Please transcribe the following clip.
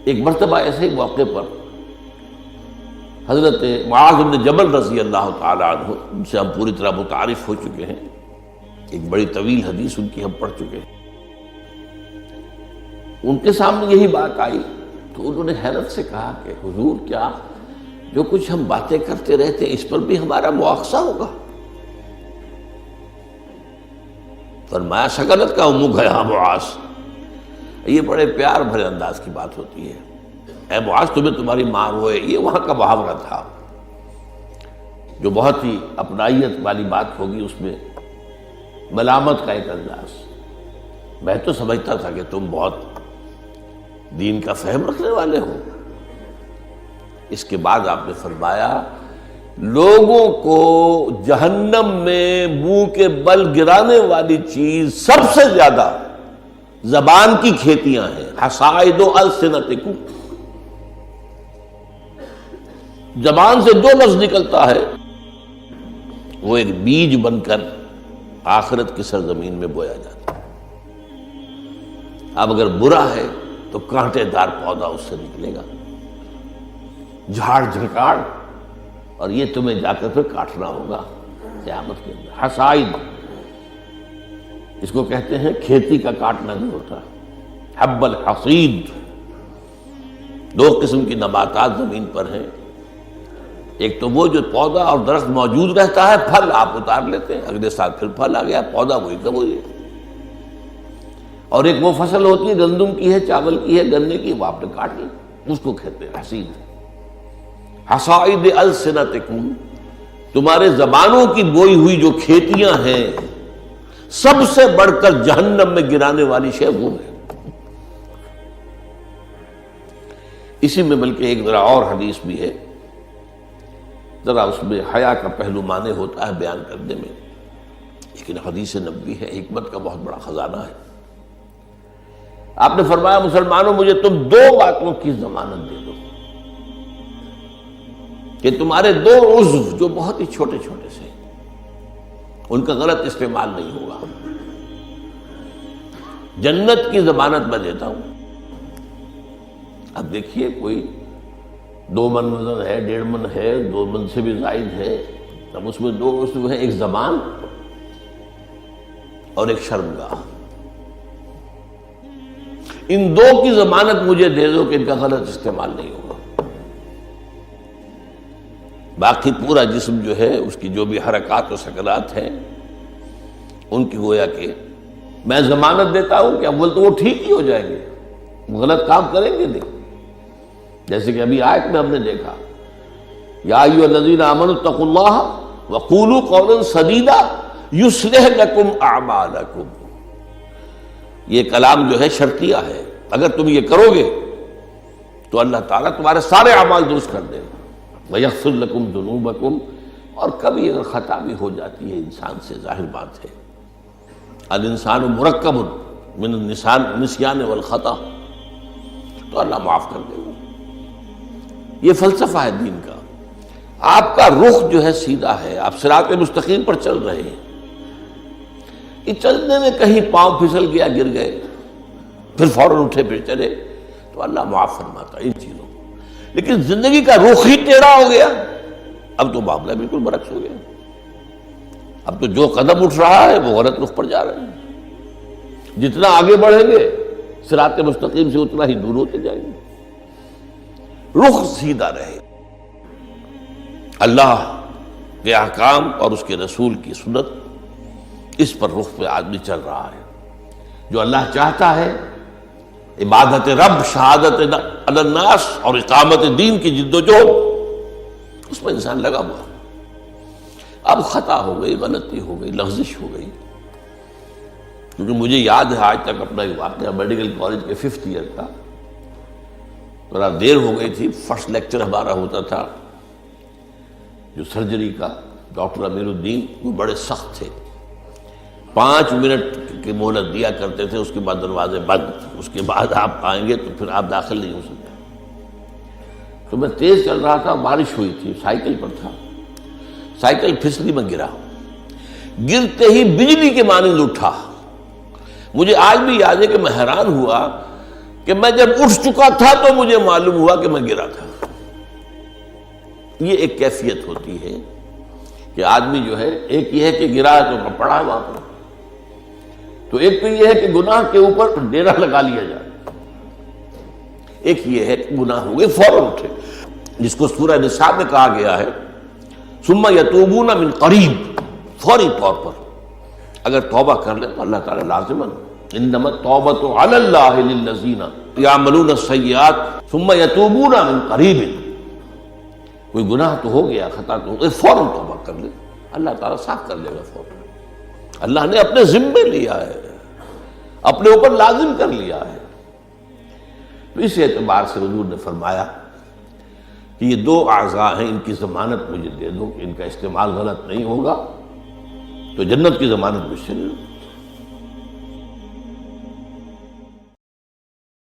ایک مرتبہ ایسے ہی موقع پر حضرت معاذ بن جبل رضی اللہ تعالی عنہ، ان سے ہم پوری طرح متعارف ہو چکے ہیں، ایک بڑی طویل حدیث ان کی ہم پڑھ چکے ہیں، ان کے سامنے یہی بات آئی تو انہوں نے حیرت سے کہا کہ حضور، کیا جو کچھ ہم باتیں کرتے رہتے اس پر بھی ہمارا مواخذہ ہوگا؟ فرمایا شغلت کا امک ہے ہاں معاذ، یہ بڑے پیار بھرے انداز کی بات ہوتی ہے، اے معاذ تمہیں تمہاری ماں روئے، یہ وہاں کا محاورہ تھا جو بہت ہی اپنائیت والی بات ہوگی، اس میں ملامت کا ایک انداز۔ میں تو سمجھتا تھا کہ تم بہت دین کا فہم رکھنے والے ہو۔ اس کے بعد آپ نے فرمایا لوگوں کو جہنم میں منہ کے بل گرانے والی چیز سب سے زیادہ زبان کی کھیتیاں ہیں، حصائد السنتکم، زبان سے جو لفظ نکلتا ہے وہ ایک بیج بن کر آخرت کی سرزمین میں بویا جاتا ہے۔ اب اگر برا ہے تو کانٹے دار پودا اس سے نکلے گا، جھاڑ جھنکاڑ، اور یہ تمہیں جا کر پھر کاٹنا ہوگا قیامت کے اندر۔ حصائد اس کو کہتے ہیں کھیتی کا کاٹنا نہیں ہوتا، حب الحصید۔ دو قسم کی نباتات زمین پر ہیں، ایک تو وہ جو پودا اور درخت موجود رہتا ہے، پھل آپ اتار لیتے ہیں، اگلے سال پھر پھل آ گیا، پودا وہی کا وہی ہے، اور ایک وہ فصل ہوتی ہے گندم کی ہے، چاول کی ہے، گنے کی، وہ آپ نے کاٹ لی، اس کو کہتے ہیں حصید۔ حصائد السنتکم، تمہارے زبانوں کی بوئی ہوئی جو کھیتیاں ہیں، سب سے بڑھ کر جہنم میں گرانے والی شے وہ ہے۔ اسی میں بلکہ ایک ذرا اور حدیث بھی ہے، ذرا اس میں حیا کا پہلو مانے ہوتا ہے بیان کرنے میں، لیکن حدیث نبوی ہے، حکمت کا بہت بڑا خزانہ ہے۔ آپ نے فرمایا مسلمانوں مجھے تم دو باتوں کی ضمانت دے دو کہ تمہارے دو عضو جو بہت ہی چھوٹے چھوٹے سے ان کا غلط استعمال نہیں ہوگا، جنت کی ضمانت میں دیتا ہوں۔ اب دیکھیے کوئی 2 من وزن ہے، 1.5 من ہے، 2 من سے بھی زائد ہے، اب اس میں 2 عضو ہیں، ایک زبان اور ایک شرمگاہ، ان 2 کی ضمانت مجھے دے دو کہ ان کا غلط استعمال نہیں ہوگا۔ باقی پورا جسم جو ہے اس کی جو بھی حرکات و سکنات ہیں ان کی گویا کہ میں ضمانت دیتا ہوں کہ اول تو وہ ٹھیک ہی ہو جائیں گے، غلط کام کریں گے نہیں، جیسے کہ ابھی آیت میں ہم نے دیکھا یا ایھا الذین آمنوا اتقوا اللہ وقولوا قولا سدیدا یصلح لکم اعمالکم، یہ کلام جو ہے شرطیہ ہے، اگر تم یہ کرو گے تو اللہ تعالیٰ تمہارے سارے اعمال درست کر دے گا، وَيَغْفِرْ لَكُمْ ذُنُوبَكُمْ، اور کبھی اگر خطا بھی ہو جاتی ہے انسان سے، ظاہر بات ہے الانسان مرکب من النسیان والخطا، تو اللہ معاف کر دے گا۔ یہ فلسفہ ہے دین کا، آپ کا رخ جو ہے سیدھا ہے، آپ صراط مستقیم پر چل رہے ہیں، یہ چلنے میں کہیں پاؤں پھسل گیا، گر گئے، پھر فوراً اٹھے پھر چلے تو اللہ معاف فرماتا ہے ان چیزوں کو۔ لیکن زندگی کا رخ ہی ٹیڑھا ہو گیا، اب تو معاملہ بالکل برعکس ہو گیا، اب تو جو قدم اٹھ رہا ہے وہ غلط رخ پر جا رہے ہیں، جتنا آگے بڑھیں گے صراط مستقیم سے اتنا ہی دور ہوتے جائیں گے۔ رخ سیدھا رہے، اللہ کے احکام اور اس کے رسول کی سنت، اس پر رخ پہ آدمی چل رہا ہے۔ جو اللہ چاہتا ہے، عبادت رب، شہادت علی الناس اور اقامت دین کی جد و جہد، اس میں انسان لگا ہوا۔ اب خطا ہو گئی، غلطی ہو گئی، لغزش ہو گئی، کیونکہ مجھے یاد ہے آج تک اپنا ایک واقعہ میڈیکل کالج کے 5th ایئر کا، ذرا دیر ہو گئی تھی، فرسٹ لیکچر ہمارا ہوتا تھا جو سرجری کا، ڈاکٹر امیر الدین وہ بڑے سخت تھے، 5 منٹ کی مہلت دیا کرتے تھے، اس کے بعد دروازے بند، اس کے بعد آپ آئیں گے تو پھر آپ داخل نہیں ہو سکتے۔ تو میں تیز چل رہا تھا، بارش ہوئی تھی، سائیکل پر تھا، سائیکل پھسلی میں گرا، گرتے ہی بجلی کے مانند اٹھا۔ مجھے آج بھی یاد ہے کہ میں حیران ہوا کہ میں جب اٹھ چکا تھا تو مجھے معلوم ہوا کہ میں گرا تھا۔ یہ ایک کیفیت ہوتی ہے کہ آدمی جو ہے، ایک یہ ہے کہ گرا ہے تو پڑا ہے وہاں پر، تو ایک تو یہ ہے کہ گناہ کے اوپر ڈیرا لگا لیا جائے، ایک یہ ہے کہ گناہ ہو گئے فوراً اٹھے، جس کو سورہ نساء میں کہا گیا ہے ثم یتوبون من قریب، فوری طور پر اگر توبہ کر لیں تو اللہ تعالیٰ لازماً انما التوبۃ علی اللہ للذین یعملون السیئات ثم یتوبون من قریب، کوئی گناہ تو ہو گیا، خطا تو ہو گئی، فوراً توبہ کر لے، اللہ تعالیٰ صاف کر لے گا فوراً۔ اللہ نے اپنے ذمے لیا ہے، اپنے اوپر لازم کر لیا ہے۔ تو اس اعتبار سے حضور نے فرمایا کہ یہ دو اعضاء ہیں، ان کی ضمانت مجھے دے دو کہ ان کا استعمال غلط نہیں ہوگا تو جنت کی ضمانت مجھ سے لے لو۔